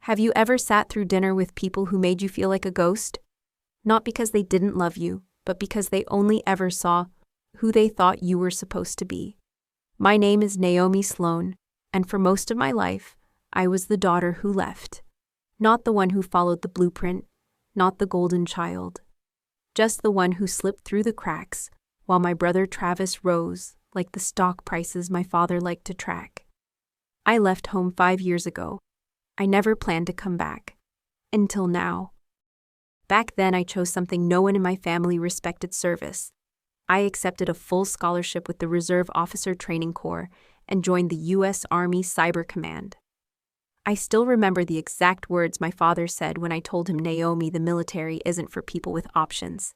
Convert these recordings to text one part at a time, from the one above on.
Have you ever sat through dinner with people who made you feel like a ghost? Not because they didn't love you, but because they only ever saw who they thought you were supposed to be. My name is Naomi Sloane, and for most of my life, I was the daughter who left. Not the one who followed the blueprint, not the golden child. Just the one who slipped through the cracks while my brother Travis rose like the stock prices my father liked to track. I left home 5 years ago. I never planned to come back. Until now. Back then, I chose something no one in my family respected: service. I accepted a full scholarship with the Reserve Officer Training Corps and joined the U.S. Army Cyber Command. I still remember the exact words my father said when I told him, "Naomi, the military isn't for people with options."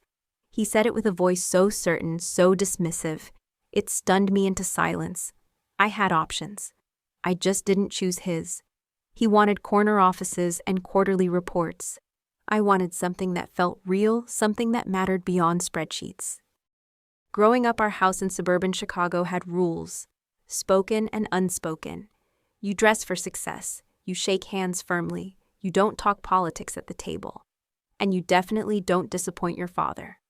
He said it with a voice so certain, so dismissive, it stunned me into silence. I had options. I just didn't choose his. He wanted corner offices and quarterly reports. I wanted something that felt real, something that mattered beyond spreadsheets. Growing up, our house in suburban Chicago had rules, spoken and unspoken. You dress for success, you shake hands firmly, you don't talk politics at the table, and you definitely don't disappoint your father.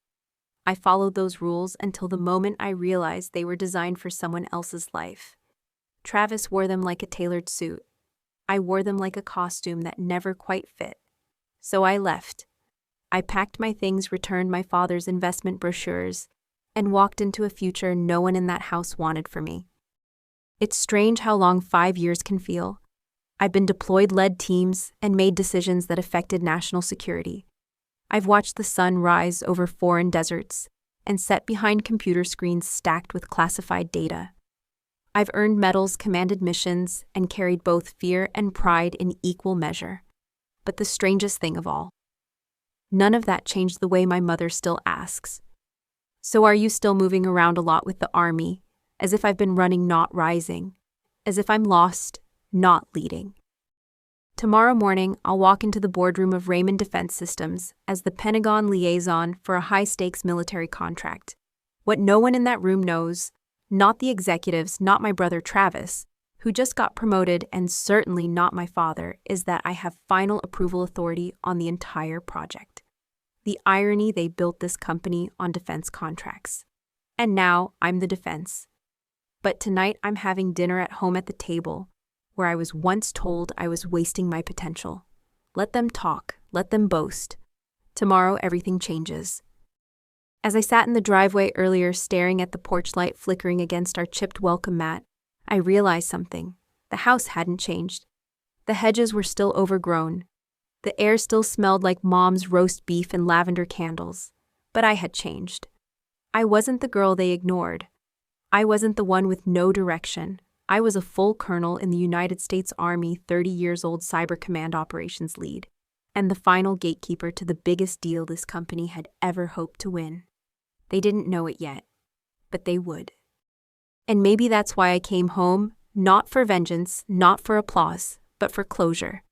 I followed those rules until the moment I realized they were designed for someone else's life. Travis wore them like a tailored suit. I wore them like a costume that never quite fit. So I left. I packed my things, returned my father's investment brochures, and walked into a future no one in that house wanted for me. It's strange how long 5 years can feel. I've been deployed, led teams, and made decisions that affected national security. I've watched the sun rise over foreign deserts and set behind computer screens stacked with classified data. I've earned medals, commanded missions, and carried both fear and pride in equal measure. But the strangest thing of all, none of that changed the way my mother still asks, "So are you still moving around a lot with the Army?" As if I've been running, not rising. As if I'm lost, not leading. Tomorrow morning, I'll walk into the boardroom of Raymond Defense Systems as the Pentagon liaison for a high-stakes military contract. What no one in that room knows, not the executives, not my brother Travis, who just got promoted, and certainly not my father, is that I have final approval authority on the entire project. The irony, they built this company on defense contracts. And now I'm the defense. But tonight I'm having dinner at home at the table, where I was once told I was wasting my potential. Let them talk, let them boast. Tomorrow everything changes. As I sat in the driveway earlier, staring at the porch light flickering against our chipped welcome mat, I realized something. The house hadn't changed. The hedges were still overgrown. The air still smelled like Mom's roast beef and lavender candles. But I had changed. I wasn't the girl they ignored. I wasn't the one with no direction. I was a full colonel in the United States Army, 30 years old Cyber Command operations lead, and the final gatekeeper to the biggest deal this company had ever hoped to win. They didn't know it yet, but they would. And maybe that's why I came home, not for vengeance, not for applause, but for closure.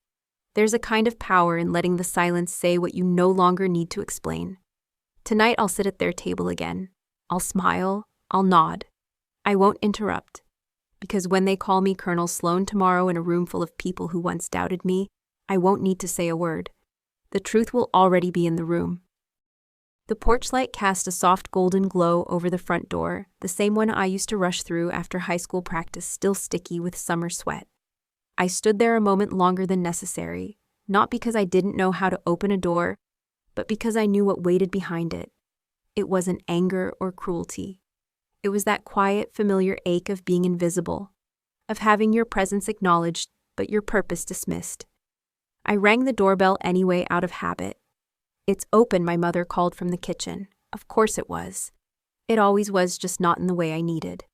There's a kind of power in letting the silence say what you no longer need to explain. Tonight I'll sit at their table again. I'll smile, I'll nod. I won't interrupt. Because when they call me Colonel Sloane tomorrow in a room full of people who once doubted me, I won't need to say a word. The truth will already be in the room. The porch light cast a soft golden glow over the front door, the same one I used to rush through after high school practice, still sticky with summer sweat. I stood there a moment longer than necessary, not because I didn't know how to open a door, but because I knew what waited behind it. It wasn't anger or cruelty. It was that quiet, familiar ache of being invisible, of having your presence acknowledged, but your purpose dismissed. I rang the doorbell anyway out of habit. "It's open," my mother called from the kitchen. Of course it was. It always was, just not in the way I needed.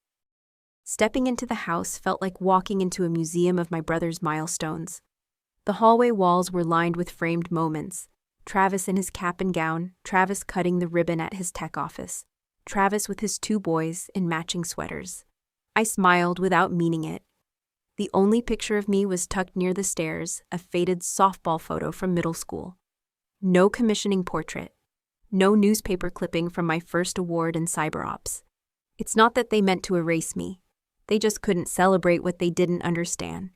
Stepping into the house felt like walking into a museum of my brother's milestones. The hallway walls were lined with framed moments. Travis in his cap and gown, Travis cutting the ribbon at his tech office, Travis with his 2 boys in matching sweaters. I smiled without meaning it. The only picture of me was tucked near the stairs, a faded softball photo from middle school. No commissioning portrait. No newspaper clipping from my first award in cyber ops. It's not that they meant to erase me. They just couldn't celebrate what they didn't understand.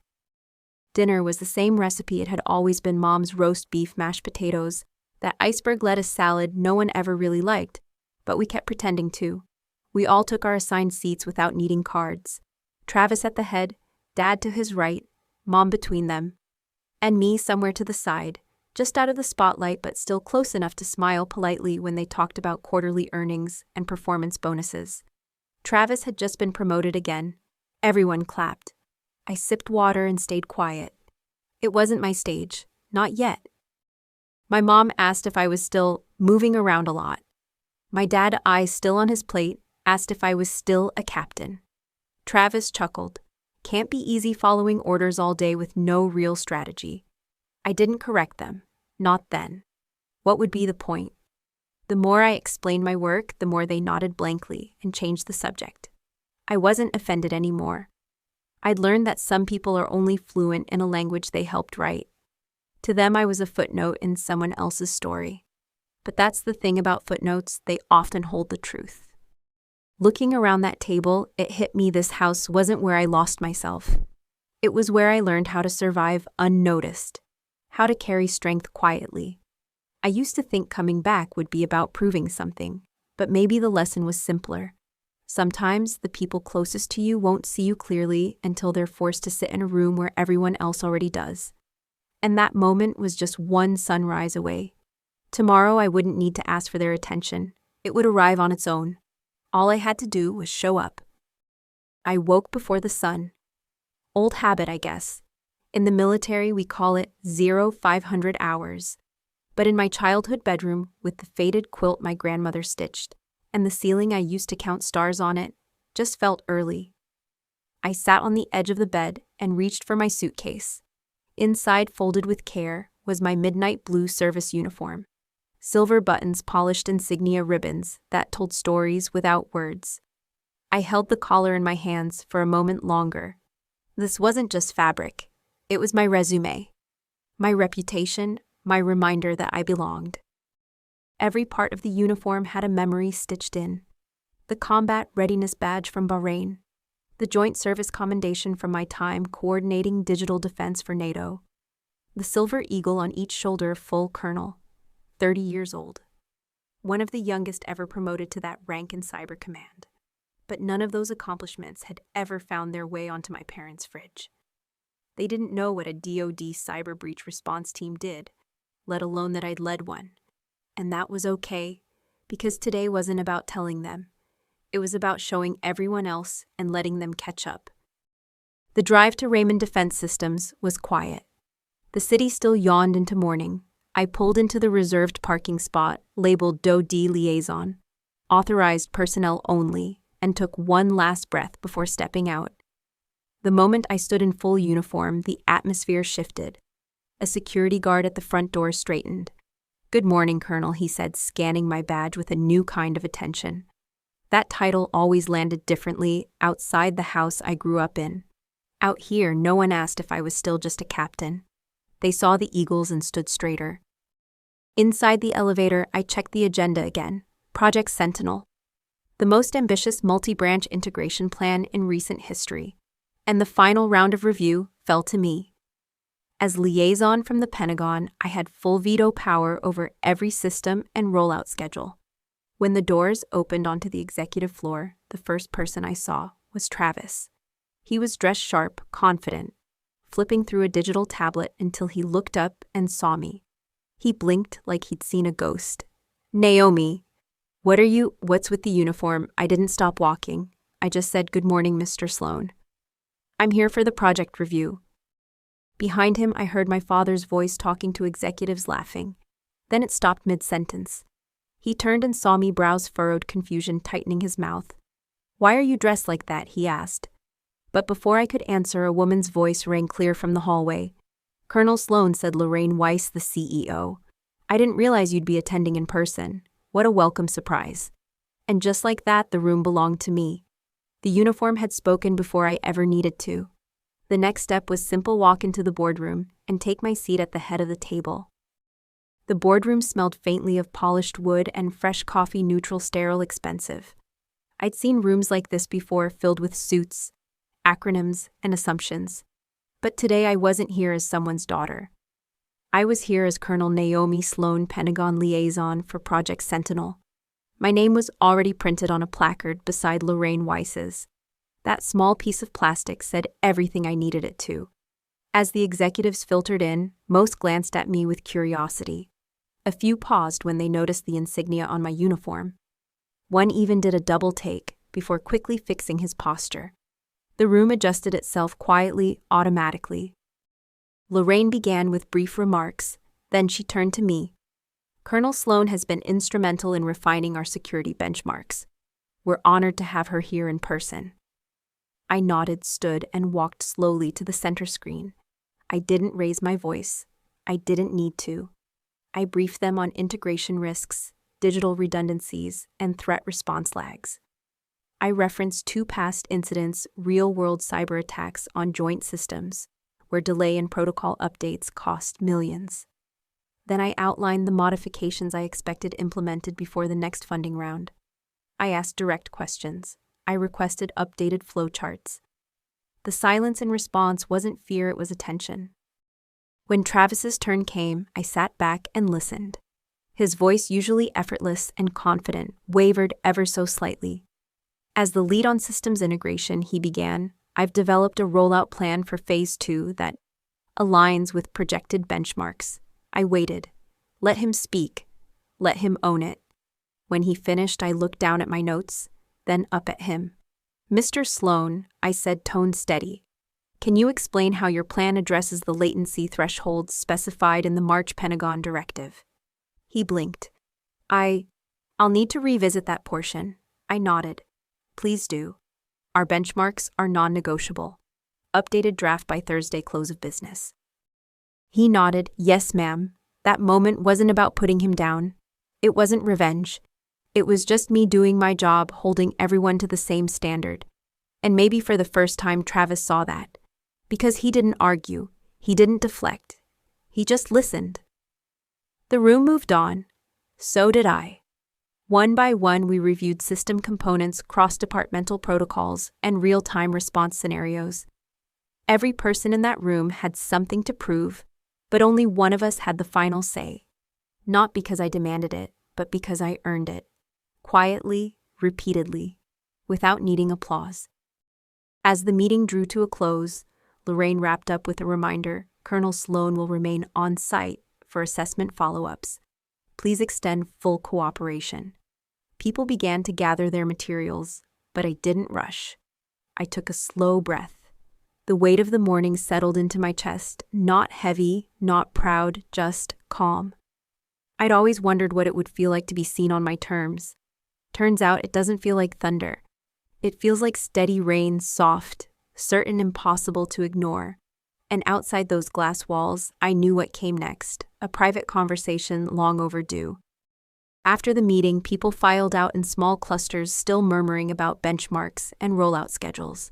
Dinner was the same recipe. It had always been Mom's roast beef, mashed potatoes, that iceberg lettuce salad no one ever really liked, but we kept pretending to. We all took our assigned seats without needing cards. Travis at the head, Dad to his right, Mom between them, and me somewhere to the side, just out of the spotlight but still close enough to smile politely when they talked about quarterly earnings and performance bonuses. Travis had just been promoted again. Everyone clapped. I sipped water and stayed quiet. It wasn't my stage, not yet. My mom asked if I was still moving around a lot. My dad, eyes still on his plate, asked if I was still a captain. Travis chuckled. Can't be easy following orders all day with no real strategy. I didn't correct them. Not then. What would be the point? The more I explained my work, the more they nodded blankly and changed the subject. I wasn't offended anymore. I'd learned that some people are only fluent in a language they helped write. To them, I was a footnote in someone else's story. But that's the thing about footnotes, they often hold the truth. Looking around that table, it hit me this house wasn't where I lost myself. It was where I learned how to survive unnoticed, how to carry strength quietly. I used to think coming back would be about proving something, but maybe the lesson was simpler. Sometimes the people closest to you won't see you clearly until they're forced to sit in a room where everyone else already does. And that moment was just one sunrise away. Tomorrow I wouldn't need to ask for their attention. It would arrive on its own. All I had to do was show up. I woke before the sun. Old habit, I guess. In the military, we call it 0500 hours. But in my childhood bedroom, with the faded quilt my grandmother stitched, and the ceiling I used to count stars on it, just felt early. I sat on the edge of the bed and reached for my suitcase. Inside, folded with care, was my midnight blue service uniform. Silver buttons, polished insignia ribbons that told stories without words. I held the collar in my hands for a moment longer. This wasn't just fabric. It was my resume, my reputation, my reminder that I belonged. Every part of the uniform had a memory stitched in. The combat readiness badge from Bahrain, the joint service commendation from my time coordinating digital defense for NATO, the silver eagle on each shoulder, full colonel, 30 years old. One of the youngest ever promoted to that rank in Cyber Command. But none of those accomplishments had ever found their way onto my parents' fridge. They didn't know what a DoD cyber breach response team did, let alone that I'd led one. And that was okay, because today wasn't about telling them. It was about showing everyone else and letting them catch up. The drive to Raymond Defense Systems was quiet. The city still yawned into morning. I pulled into the reserved parking spot, labeled DoD Liaison, authorized personnel only, and took one last breath before stepping out. The moment I stood in full uniform, the atmosphere shifted. A security guard at the front door straightened. "Good morning, Colonel," he said, scanning my badge with a new kind of attention. That title always landed differently outside the house I grew up in. Out here, no one asked if I was still just a captain. They saw the eagles and stood straighter. Inside the elevator, I checked the agenda again. Project Sentinel. The most ambitious multi-branch integration plan in recent history. And the final round of review fell to me. As liaison from the Pentagon, I had full veto power over every system and rollout schedule. When the doors opened onto the executive floor, the first person I saw was Travis. He was dressed sharp, confident, flipping through a digital tablet until he looked up and saw me. He blinked like he'd seen a ghost. "Naomi, what's with the uniform?" I didn't stop walking. I just said, "Good morning, Mr. Sloane. I'm here for the project review." Behind him, I heard my father's voice talking to executives, laughing. Then it stopped mid-sentence. He turned and saw me, brows furrowed, confusion tightening his mouth. "Why are you dressed like that?" he asked. But before I could answer, a woman's voice rang clear from the hallway. "Colonel Sloane," said Lorraine Weiss, the CEO. "I didn't realize you'd be attending in person. What a welcome surprise." And just like that, the room belonged to me. The uniform had spoken before I ever needed to. The next step was simple: walk into the boardroom and take my seat at the head of the table. The boardroom smelled faintly of polished wood and fresh coffee, neutral, sterile, expensive. I'd seen rooms like this before, filled with suits, acronyms, and assumptions. But today I wasn't here as someone's daughter. I was here as Colonel Naomi Sloane, Pentagon Liaison for Project Sentinel. My name was already printed on a placard beside Lorraine Weiss's. That small piece of plastic said everything I needed it to. As the executives filtered in, most glanced at me with curiosity. A few paused when they noticed the insignia on my uniform. One even did a double take before quickly fixing his posture. The room adjusted itself quietly, automatically. Lorraine began with brief remarks, then she turned to me. Colonel Sloane has been instrumental in refining our security benchmarks. We're honored to have her here in person. I nodded, stood, and walked slowly to the center screen. I didn't raise my voice. I didn't need to. I briefed them on integration risks, digital redundancies, and threat response lags. I referenced 2 past incidents, real-world cyber attacks on joint systems, where delay in protocol updates cost millions. Then I outlined the modifications I expected implemented before the next funding round. I asked direct questions. I requested updated flowcharts. The silence in response wasn't fear, it was attention. When Travis's turn came, I sat back and listened. His voice, usually effortless and confident, wavered ever so slightly. As the lead on systems integration, he began, I've developed a rollout plan for Phase 2 that aligns with projected benchmarks. I waited. Let him speak. Let him own it. When he finished, I looked down at my notes, then up at him. Mr. Sloane, I said, tone steady. Can you explain how your plan addresses the latency thresholds specified in the March Pentagon Directive? He blinked. I'll need to revisit that portion. I nodded. Please do. Our benchmarks are non-negotiable. Updated draft by Thursday close of business. He nodded. Yes, ma'am. That moment wasn't about putting him down. It wasn't revenge. It was just me doing my job, holding everyone to the same standard. And maybe for the first time Travis saw that. Because he didn't argue. He didn't deflect. He just listened. The room moved on. So did I. One by one, we reviewed system components, cross-departmental protocols, and real-time response scenarios. Every person in that room had something to prove, but only one of us had the final say. Not because I demanded it, but because I earned it. Quietly, repeatedly, without needing applause. As the meeting drew to a close, Lorraine wrapped up with a reminder, Colonel Sloane will remain on site for assessment follow-ups. Please extend full cooperation. People began to gather their materials, but I didn't rush. I took a slow breath. The weight of the morning settled into my chest, not heavy, not proud, just calm. I'd always wondered what it would feel like to be seen on my terms. Turns out it doesn't feel like thunder. It feels like steady rain, soft, certain, impossible to ignore. And outside those glass walls, I knew what came next, a private conversation long overdue. After the meeting, people filed out in small clusters, still murmuring about benchmarks and rollout schedules.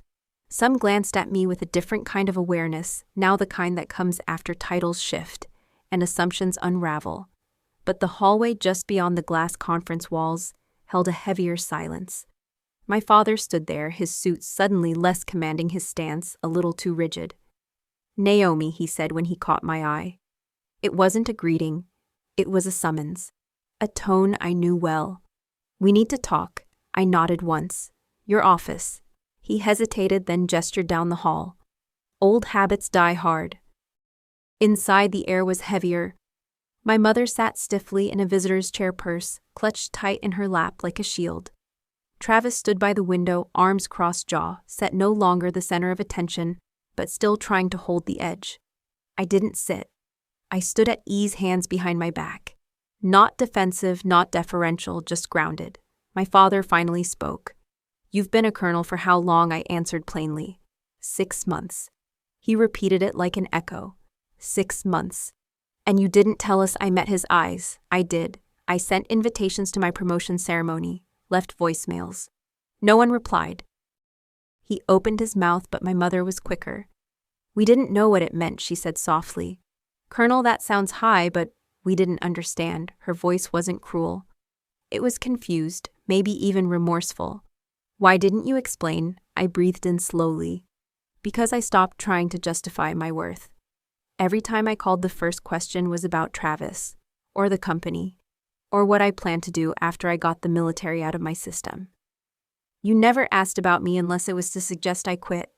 Some glanced at me with a different kind of awareness, now the kind that comes after titles shift and assumptions unravel. But the hallway just beyond the glass conference walls held a heavier silence. My father stood there, his suit suddenly less commanding, his stance a little too rigid. Naomi, he said when he caught my eye. It wasn't a greeting. It was a summons. A tone I knew well. We need to talk. I nodded once. Your office. He hesitated, then gestured down the hall. Old habits die hard. Inside, the air was heavier. My mother sat stiffly in a visitor's chair, purse clutched tight in her lap like a shield. Travis stood by the window, arms crossed, jaw set, no longer the center of attention, but still trying to hold the edge. I didn't sit. I stood at ease, hands behind my back. Not defensive, not deferential, just grounded. My father finally spoke. You've been a colonel for how long? I answered plainly. 6 months. He repeated it like an echo. 6 months. And you didn't tell us? I met his eyes. I did. I sent invitations to my promotion ceremony, left voicemails. No one replied. He opened his mouth, but my mother was quicker. We didn't know what it meant, she said softly. Colonel, that sounds high, but we didn't understand. Her voice wasn't cruel. It was confused, maybe even remorseful. Why didn't you explain? I breathed in slowly. Because I stopped trying to justify my worth. Every time I called, the first question was about Travis, or the company, or what I planned to do after I got the military out of my system. You never asked about me unless it was to suggest I quit.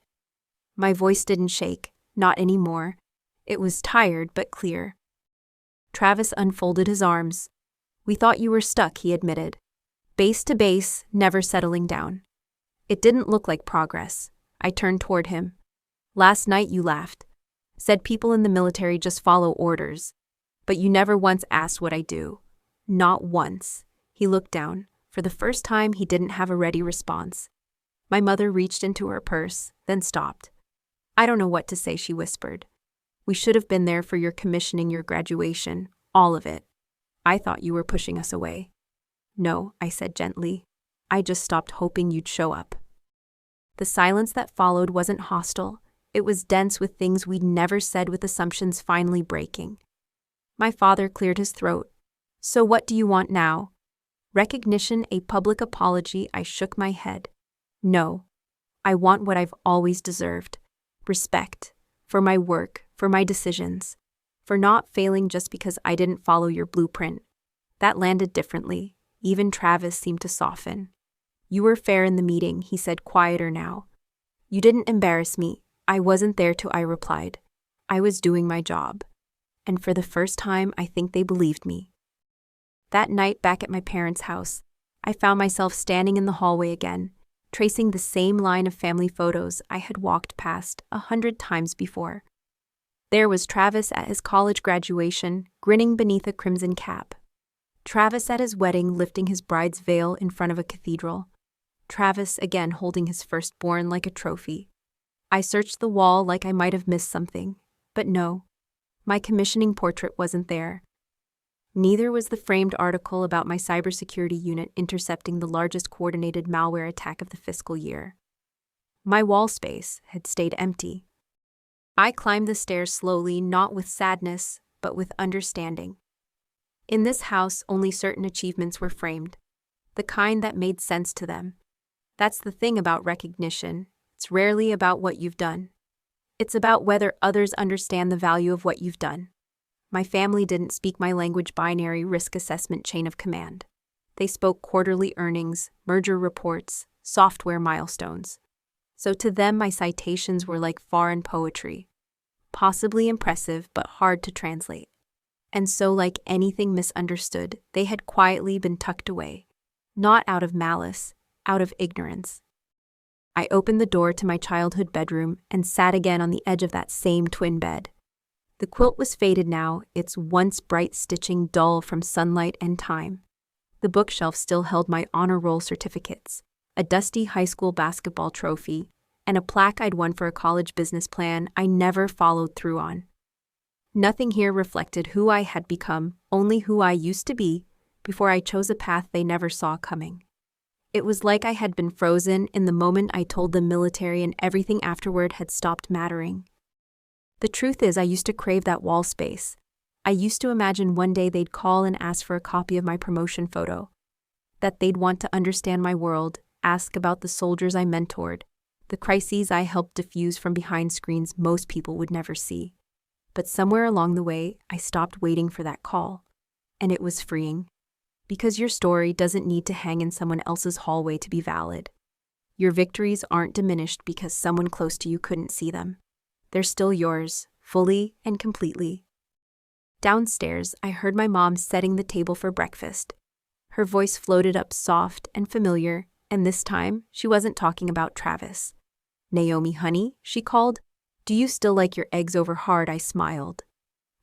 My voice didn't shake, not anymore. It was tired but clear. Travis unfolded his arms. We thought you were stuck, he admitted. Base to base, never settling down. It didn't look like progress. I turned toward him. Last night you laughed. Said people in the military just follow orders. But you never once asked what I do. Not once. He looked down. For the first time, he didn't have a ready response. My mother reached into her purse, then stopped. I don't know what to say, she whispered. We should have been there for your commissioning, your graduation, all of it. I thought you were pushing us away. No, I said gently. I just stopped hoping you'd show up. The silence that followed wasn't hostile. It was dense with things we'd never said, with assumptions finally breaking. My father cleared his throat. So what do you want now? Recognition, a public apology? I shook my head. No. I want what I've always deserved. Respect. For my work, for my decisions. For not failing just because I didn't follow your blueprint. That landed differently. Even Travis seemed to soften. You were fair in the meeting, he said, quieter now. You didn't embarrass me. I wasn't there to, I replied. I was doing my job. And for the first time, I think they believed me. That night back at my parents' house, I found myself standing in the hallway again, tracing the same line of family photos I had walked past 100 times before. There was Travis at his college graduation, grinning beneath a crimson cap. Travis at his wedding, lifting his bride's veil in front of a cathedral. Travis again holding his firstborn like a trophy. I searched the wall like I might have missed something, but no. My commissioning portrait wasn't there. Neither was the framed article about my cybersecurity unit intercepting the largest coordinated malware attack of the fiscal year. My wall space had stayed empty. I climbed the stairs slowly, not with sadness, but with understanding. In this house, only certain achievements were framed, the kind that made sense to them. That's the thing about recognition. It's rarely about what you've done. It's about whether others understand the value of what you've done. My family didn't speak my language binary risk assessment chain of command. They spoke quarterly earnings, merger reports, software milestones. So to them, my citations were like foreign poetry, possibly impressive but hard to translate. And so, like anything misunderstood, they had quietly been tucked away, not out of malice, out of ignorance. I opened the door to my childhood bedroom and sat again on the edge of that same twin bed. The quilt was faded now, its once bright stitching dull from sunlight and time. The bookshelf still held my honor roll certificates, a dusty high school basketball trophy, and a plaque I'd won for a college business plan I never followed through on. Nothing here reflected who I had become, only who I used to be before I chose a path they never saw coming. It was like I had been frozen in the moment I told the military, and everything afterward had stopped mattering. The truth is, I used to crave that wall space. I used to imagine one day they'd call and ask for a copy of my promotion photo, that they'd want to understand my world, ask about the soldiers I mentored, the crises I helped diffuse from behind screens most people would never see. But somewhere along the way, I stopped waiting for that call. And it was freeing. Because your story doesn't need to hang in someone else's hallway to be valid. Your victories aren't diminished because someone close to you couldn't see them. They're still yours, fully and completely. Downstairs, I heard my mom setting the table for breakfast. Her voice floated up soft and familiar, and this time, she wasn't talking about Travis. Naomi, honey, she called. Do you still like your eggs over hard? I smiled.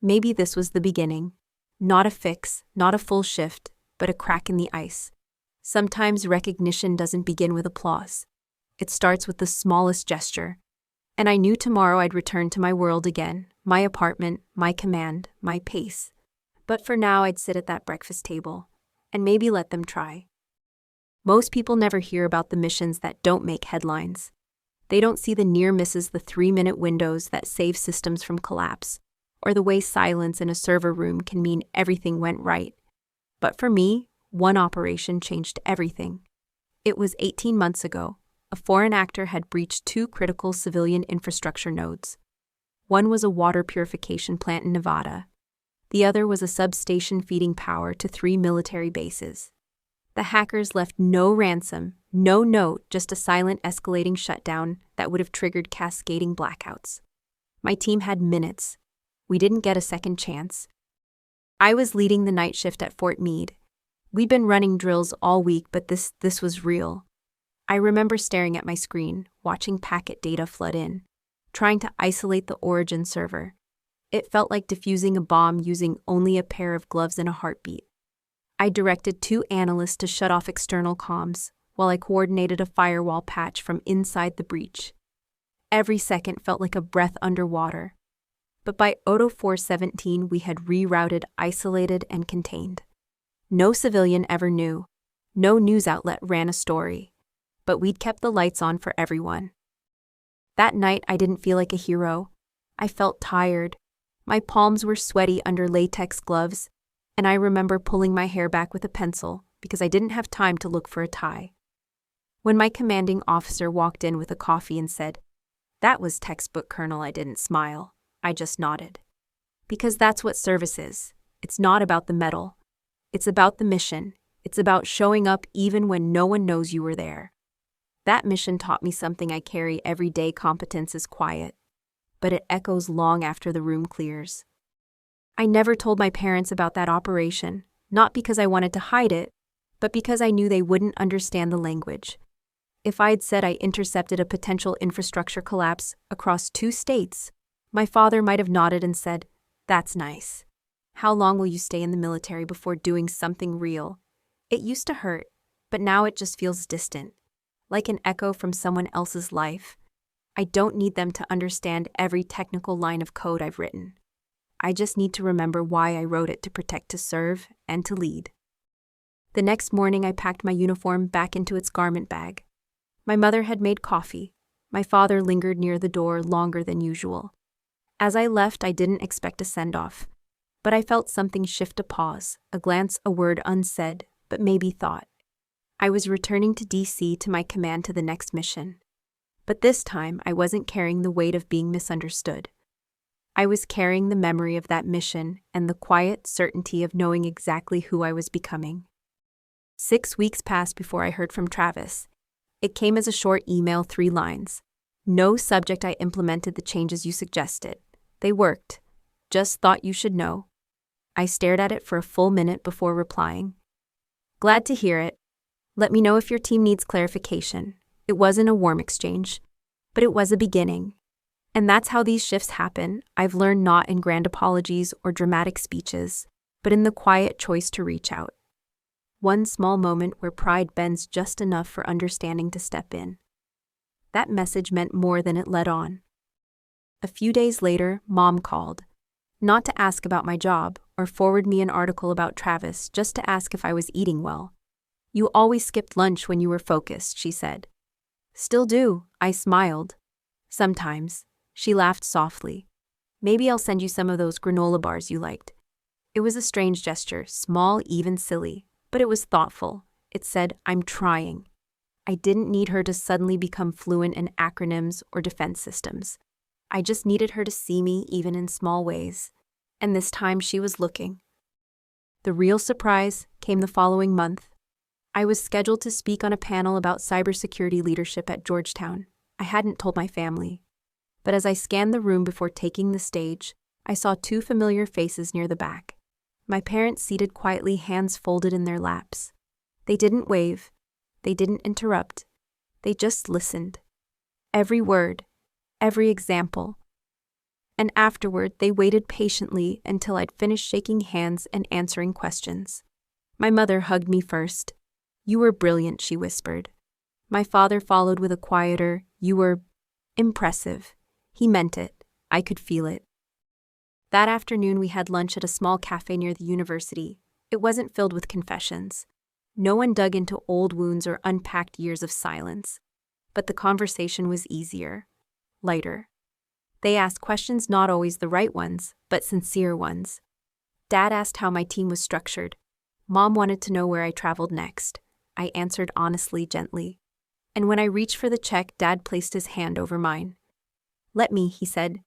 Maybe this was the beginning. Not a fix, not a full shift, but a crack in the ice. Sometimes recognition doesn't begin with applause. It starts with the smallest gesture. And I knew tomorrow I'd return to my world again, my apartment, my command, my pace. But for now, I'd sit at that breakfast table, and maybe let them try. Most people never hear about the missions that don't make headlines. They don't see the near misses, the 3-minute windows that save systems from collapse, or the way silence in a server room can mean everything went right. But for me, one operation changed everything. It was 18 months ago, a foreign actor had breached two critical civilian infrastructure nodes. One was a water purification plant in Nevada. The other was a substation feeding power to 3 military bases. The hackers left no ransom, no note, just a silent escalating shutdown that would have triggered cascading blackouts. My team had minutes. We didn't get a second chance. I was leading the night shift at Fort Meade. We'd been running drills all week, but this was real. I remember staring at my screen, watching packet data flood in, trying to isolate the origin server. It felt like defusing a bomb using only a pair of gloves and a heartbeat. I directed 2 analysts to shut off external comms, while I coordinated a firewall patch from inside the breach. Every second felt like a breath underwater. But by Odo 417, we had rerouted, isolated, and contained. No civilian ever knew. No news outlet ran a story. But we'd kept the lights on for everyone. That night, I didn't feel like a hero. I felt tired. My palms were sweaty under latex gloves, and I remember pulling my hair back with a pencil because I didn't have time to look for a tie. When my commanding officer walked in with a coffee and said, "That was textbook, Colonel," I didn't smile. I just nodded. Because that's what service is. It's not about the medal. It's about the mission. It's about showing up even when no one knows you were there. That mission taught me something I carry every day. Competence is quiet, but it echoes long after the room clears. I never told my parents about that operation, not because I wanted to hide it, but because I knew they wouldn't understand the language. If I'd said I intercepted a potential infrastructure collapse across 2 states, my father might have nodded and said, "That's nice. How long will you stay in the military before doing something real?" It used to hurt, but now it just feels distant, like an echo from someone else's life. I don't need them to understand every technical line of code I've written. I just need to remember why I wrote it: to protect, to serve, and to lead. The next morning, I packed my uniform back into its garment bag. My mother had made coffee. My father lingered near the door longer than usual. As I left, I didn't expect a send-off, but I felt something shift, a pause, a glance, a word unsaid, but maybe thought. I was returning to DC, to my command, to the next mission. But this time, I wasn't carrying the weight of being misunderstood. I was carrying the memory of that mission and the quiet certainty of knowing exactly who I was becoming. 6 weeks passed before I heard from Travis. It came as a short email, 3 lines. "No subject. I implemented the changes you suggested. They worked. Just thought you should know." I stared at it for a full minute before replying. "Glad to hear it. Let me know if your team needs clarification." It wasn't a warm exchange, but it was a beginning. And that's how these shifts happen. I've learned, not in grand apologies or dramatic speeches, but in the quiet choice to reach out. One small moment where pride bends just enough for understanding to step in. That message meant more than it let on. A few days later, Mom called. Not to ask about my job or forward me an article about Travis, just to ask if I was eating well. "You always skipped lunch when you were focused," she said. "Still do," I smiled. "Sometimes." She laughed softly. "Maybe I'll send you some of those granola bars you liked." It was a strange gesture, small, even silly, but it was thoughtful. It said, "I'm trying." I didn't need her to suddenly become fluent in acronyms or defense systems. I just needed her to see me, even in small ways. And this time she was looking. The real surprise came the following month. I was scheduled to speak on a panel about cybersecurity leadership at Georgetown. I hadn't told my family. But as I scanned the room before taking the stage, I saw 2 familiar faces near the back. My parents seated quietly, hands folded in their laps. They didn't wave. They didn't interrupt. They just listened. Every word, every example. And afterward, they waited patiently until I'd finished shaking hands and answering questions. My mother hugged me first. "You were brilliant," she whispered. My father followed with a quieter, "You were impressive." He meant it. I could feel it. That afternoon, we had lunch at a small cafe near the university. It wasn't filled with confessions. No one dug into old wounds or unpacked years of silence. But the conversation was easier, lighter. They asked questions, not always the right ones, but sincere ones. Dad asked how my team was structured. Mom wanted to know where I traveled next. I answered honestly, gently. And when I reached for the check, Dad placed his hand over mine. "Let me," he said.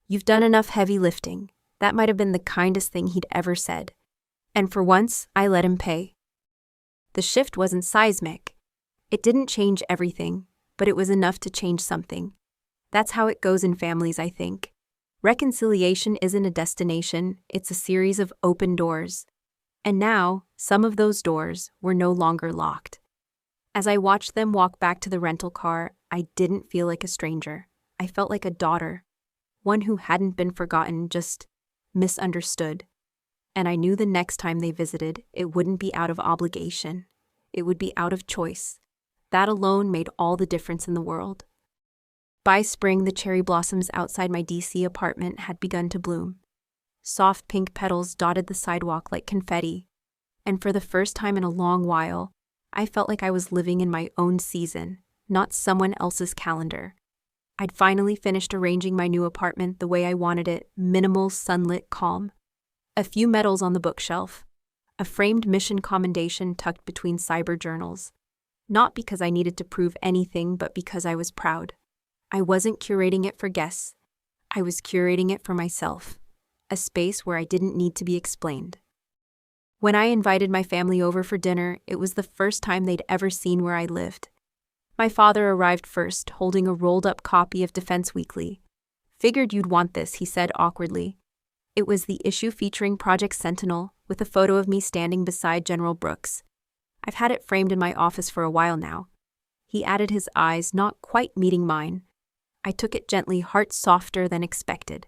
"You've done enough heavy lifting." That might have been the kindest thing he'd ever said. And for once, I let him pay. The shift wasn't seismic. It didn't change everything, but it was enough to change something. That's how it goes in families, I think. Reconciliation isn't a destination, it's a series of open doors. And now, some of those doors were no longer locked. As I watched them walk back to the rental car, I didn't feel like a stranger. I felt like a daughter, one who hadn't been forgotten, just misunderstood. And I knew the next time they visited, it wouldn't be out of obligation. It would be out of choice. That alone made all the difference in the world. By spring, the cherry blossoms outside my DC apartment had begun to bloom. Soft pink petals dotted the sidewalk like confetti. And for the first time in a long while, I felt like I was living in my own season, not someone else's calendar. I'd finally finished arranging my new apartment the way I wanted it, minimal, sunlit calm. A few medals on the bookshelf. A framed mission commendation tucked between cyber journals. Not because I needed to prove anything, but because I was proud. I wasn't curating it for guests. I was curating it for myself. A space where I didn't need to be explained. When I invited my family over for dinner, it was the first time they'd ever seen where I lived. My father arrived first, holding a rolled-up copy of Defense Weekly. "Figured you'd want this," he said awkwardly. It was the issue featuring Project Sentinel, with a photo of me standing beside General Brooks. I've had it framed in my office for a while now. He added, his eyes not quite meeting mine. I took it gently, heart softer than expected.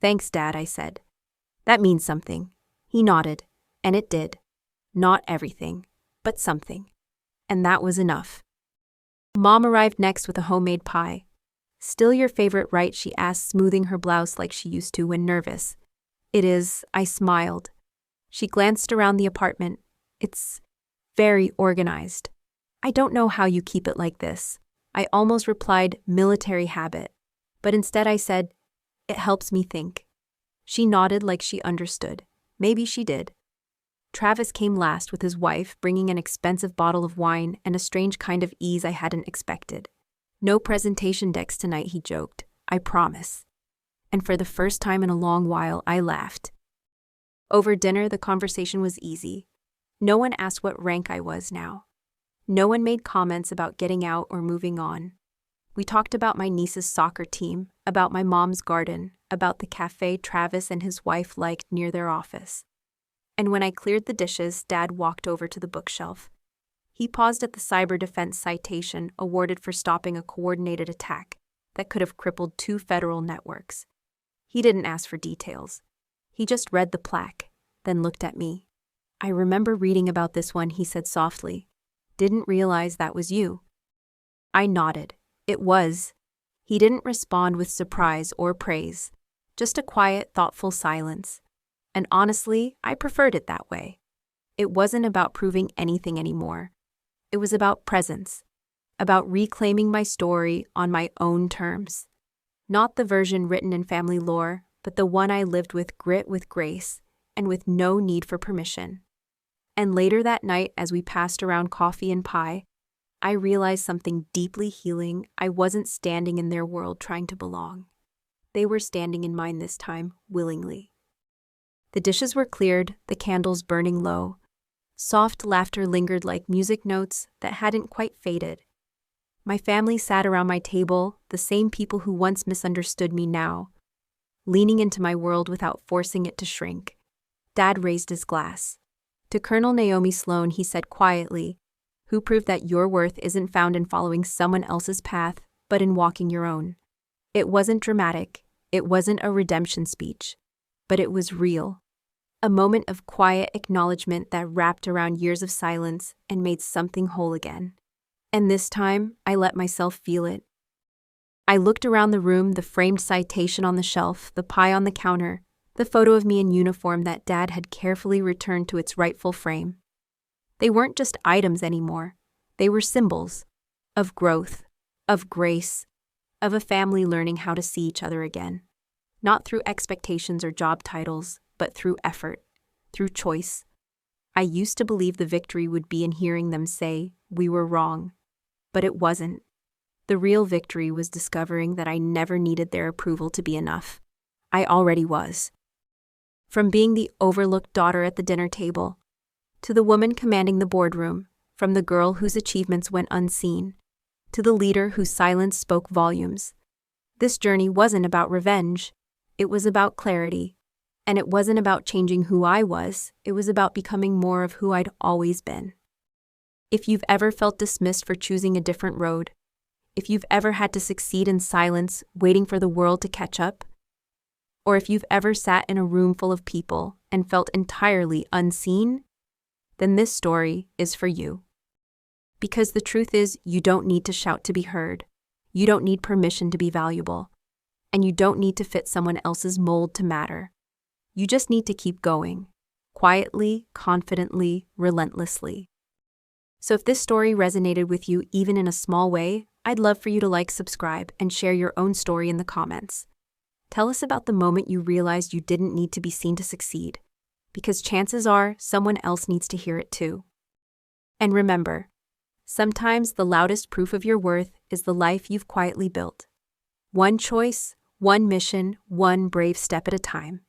"Thanks, Dad," I said. "That means something." He nodded, and it did. Not everything, but something. And that was enough. Mom arrived next with a homemade pie. "Still your favorite, right?" she asked, smoothing her blouse like she used to when nervous. "It is," I smiled. She glanced around the apartment. "It's very organized. I don't know how you keep it like this." I almost replied, "military habit." But instead I said, "It helps me think." She nodded like she understood. Maybe she did. Travis came last with his wife, bringing an expensive bottle of wine and a strange kind of ease I hadn't expected. "No presentation decks tonight," he joked. "I promise." And for the first time in a long while, I laughed. Over dinner, the conversation was easy. No one asked what rank I was now. No one made comments about getting out or moving on. We talked about my niece's soccer team, about my mom's garden, about the cafe Travis and his wife liked near their office. And when I cleared the dishes, Dad walked over to the bookshelf. He paused at the cyber defense citation awarded for stopping a coordinated attack that could have crippled 2 federal networks. He didn't ask for details. He just read the plaque, then looked at me. "I remember reading about this one," he said softly. "Didn't realize that was you." I nodded. It was. He didn't respond with surprise or praise, just a quiet, thoughtful silence. And honestly, I preferred it that way. It wasn't about proving anything anymore. It was about presence, about reclaiming my story on my own terms. Not the version written in family lore, but the one I lived with grit, with grace, and with no need for permission. And later that night, as we passed around coffee and pie, I realized something deeply healing. I wasn't standing in their world trying to belong. They were standing in mine this time, willingly. The dishes were cleared, the candles burning low. Soft laughter lingered like music notes that hadn't quite faded. My family sat around my table, the same people who once misunderstood me now, leaning into my world without forcing it to shrink. Dad raised his glass. To Colonel Naomi Sloane, he said quietly, "Who proved that your worth isn't found in following someone else's path, but in walking your own." It wasn't dramatic. It wasn't a redemption speech. But it was real. A moment of quiet acknowledgement that wrapped around years of silence and made something whole again. And this time, I let myself feel it. I looked around the room, the framed citation on the shelf, the pie on the counter, the photo of me in uniform that Dad had carefully returned to its rightful frame. They weren't just items anymore. They were symbols of growth, of grace, of a family learning how to see each other again. Not through expectations or job titles, but through effort, through choice. I used to believe the victory would be in hearing them say, "We were wrong." But it wasn't. The real victory was discovering that I never needed their approval to be enough. I already was. From being the overlooked daughter at the dinner table, to the woman commanding the boardroom, from the girl whose achievements went unseen, to the leader whose silence spoke volumes. This journey wasn't about revenge. It was about clarity. And it wasn't about changing who I was. It was about becoming more of who I'd always been. If you've ever felt dismissed for choosing a different road, if you've ever had to succeed in silence, waiting for the world to catch up, or if you've ever sat in a room full of people and felt entirely unseen, then this story is for you. Because the truth is, you don't need to shout to be heard. You don't need permission to be valuable. And you don't need to fit someone else's mold to matter. You just need to keep going. Quietly, confidently, relentlessly. So if this story resonated with you even in a small way, I'd love for you to like, subscribe, and share your own story in the comments. Tell us about the moment you realized you didn't need to be seen to succeed, because chances are someone else needs to hear it too. And remember, sometimes the loudest proof of your worth is the life you've quietly built. One choice, one mission, one brave step at a time.